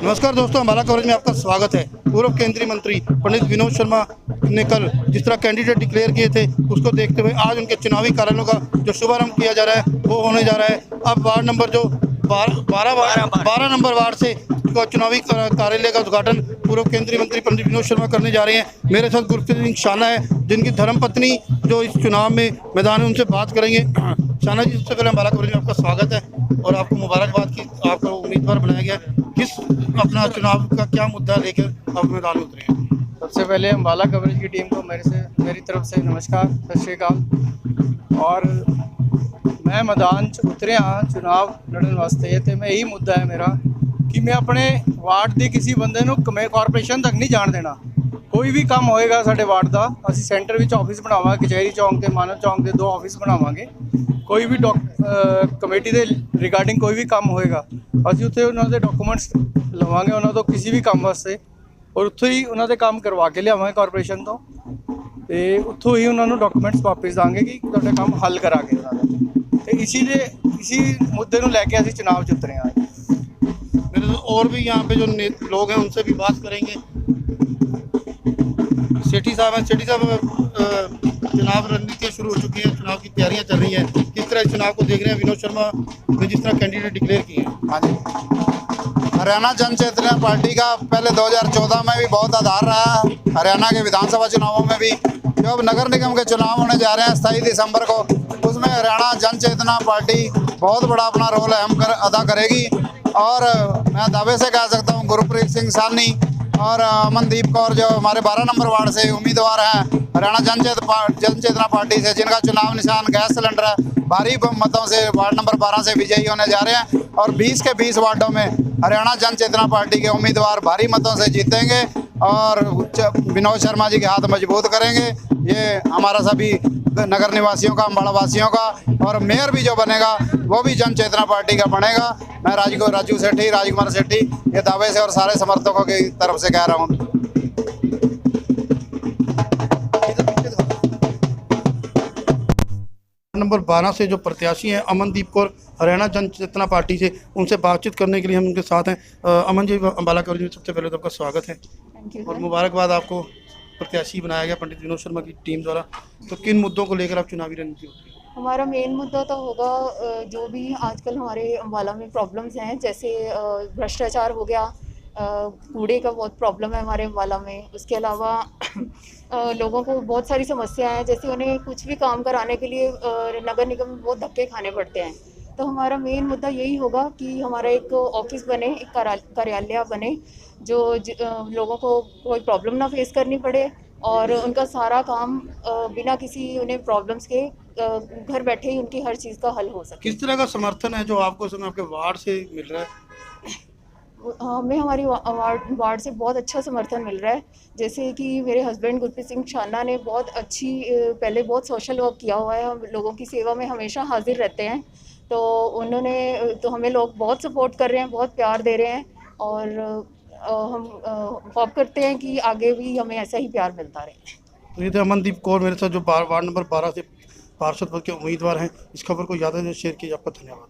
नमस्कार दोस्तों, अम्बाला कवरेज में आपका स्वागत है। पूर्व केंद्रीय मंत्री पंडित विनोद शर्मा ने कल जिस तरह कैंडिडेट डिक्लेयर किए थे, उसको देखते हुए आज उनके चुनावी कार्यालयों का जो शुभारंभ किया जा रहा है वो होने जा रहा है। अब वार्ड नंबर जो 12 नंबर वार्ड से चुनावी कार्यालय का उद्घाटन पूर्व केंद्रीय मंत्री पंडित विनोद शर्मा करने जा रहे हैं। मेरे साथ गुरप्रीत सिंह शाना है, जिनकी धर्मपत्नी जो इस चुनाव में मैदान में, उनसे बात करेंगे। शाना जी, सबसे पहले अम्बाला कवरेज में आपका स्वागत है और आपको मुबारकबाद कि आपको उम्मीदवार बनाया गया है। किस अपना चुनाव का क्या मुद्दा लेकर आप मैदान में उतरे हैं? सबसे पहले अम्बाला कवरेज की टीम को मेरी तरफ से नमस्कार, सत श्री अकाल। और मैं मैदान उतरे हाँ चुनाव लड़न वास्ते तो मैं यही मुद्दा है मेरा कि मैं अपने वार्ड के किसी बंदे नूं कॉरपोरेशन तक नहीं जान देना। कोई भी काम होएगा साढ़े वार्ड का, असीं सेंटर विच ऑफिस बनावांगे, कचहरी चौंक ते मानव चौंक ते 2 ऑफिस बनावांगे। कोई भी कमेटी के रिगार्डिंग कोई भी काम होएगा, असीं उत्थे उन्हां दे डॉक्यूमेंट्स लवांगे उन्हां तों किसी भी काम वास्ते, और उत्थों ही उन्हां दे काम करवा के लियावांगे कॉरपोरेशन तो, ते उत्थों ही उन्हां नूं डॉक्यूमेंट्स वापस दांगे कि तुहाडा काम हल करा के उन्हां दा। ते इसी मुद्दे नूं लैके असीं चुनाव च उतरे हैं। मेरे तो और भी यहाँ पे जो लोग हैं उनसे भी बात करेंगे। सेठी साहब हैं। सेठी साहब, चुनाव रणनीतियाँ शुरू हो चुकी हैं, चुनाव की तैयारियां चल रही हैं, किस तरह चुनाव को देख रहे हैं? विनोद शर्मा ने जिस तरह कैंडिडेट डिक्लेयर किए हैं। हाँ जी, हरियाणा जन चेतना पार्टी का पहले 2014 में भी बहुत आधार रहा है। हरियाणा के विधानसभा चुनावों में भी, जो अब नगर निगम के चुनाव होने जा रहे हैं 27 दिसंबर को, उसमें हरियाणा जन चेतना पार्टी बहुत बड़ा अपना रोल अदा करेगी। और मैं दावे से कह सकता हूँ गुरप्रीत सिंह सानी और अमनदीप कौर जो हमारे 12 नंबर वार्ड से उम्मीदवार हैं हरियाणा जन चेतना पार्टी से, जिनका चुनाव निशान गैस सिलेंडर है, भारी मतों से वार्ड नंबर 12 से विजयी होने जा रहे हैं। और 20 के 20 वार्डों में हरियाणा जन चेतना पार्टी के उम्मीदवार भारी मतों से जीतेंगे और विनोद शर्मा जी के हाथ मजबूत करेंगे। ये हमारा सभी नगर निवासियों का, अम्बाला वासियों का, और मेयर भी जो बनेगा वो भी जन चेतना पार्टी का बनेगा। मैं राजकुमार सेठी ये दावे से और सारे समर्थकों की तरफ से कह रहा हूँ। नंबर 12 से जो प्रत्याशी हैं अमनदीप कौर हरियाणा जन चेतना पार्टी से, उनसे बातचीत करने के लिए हम उनके साथ हैं। अमन जी, अम्बाला कवरेज में सबसे पहले तो आपका स्वागत है और मुबारकबाद, आपको प्रत्याशी बनाया गया पंडित विनोद शर्मा की टीम द्वारा। तो किन मुद्दों को लेकर आप चुनावी रणनीति होती है? हमारा मेन मुद्दा तो होगा जो भी आजकल हमारे अम्बाला में प्रॉब्लम्स हैं, जैसे भ्रष्टाचार हो गया, कूड़े का बहुत प्रॉब्लम है हमारे अम्बाला में। उसके अलावा लोगों को बहुत सारी समस्याएं हैं, जैसे उन्हें कुछ भी काम कराने के लिए नगर निगम में बहुत धक्के खाने पड़ते हैं। तो हमारा मेन मुद्दा यही होगा कि हमारा एक ऑफिस बने, एक कार्यालय बने जो लोगों को कोई प्रॉब्लम ना फेस करनी पड़े और उनका सारा काम बिना किसी उन्हें प्रॉब्लम्स के घर बैठे ही उनकी हर चीज़ का हल हो सके। किस तरह का समर्थन है जो आपको समय आपके वार्ड से मिल रहा है? हमें हमारी वार्ड से बहुत अच्छा समर्थन मिल रहा है। जैसे कि मेरे हस्बैंड गुरप्रीत सिंह शाना ने बहुत अच्छी पहले बहुत सोशल वर्क किया हुआ है, हम लोगों की सेवा में हमेशा हाजिर रहते हैं। तो हमें लोग बहुत सपोर्ट कर रहे हैं, बहुत प्यार दे रहे हैं और हम होप करते हैं कि आगे भी हमें ऐसा ही प्यार मिलता रहे। तो ये थे अमनदीप कौर मेरे साथ, जो वार्ड नंबर 12 से पार्षद पद के उम्मीदवार हैं। इस खबर को ज़्यादा से शेयर किया। आपका धन्यवाद।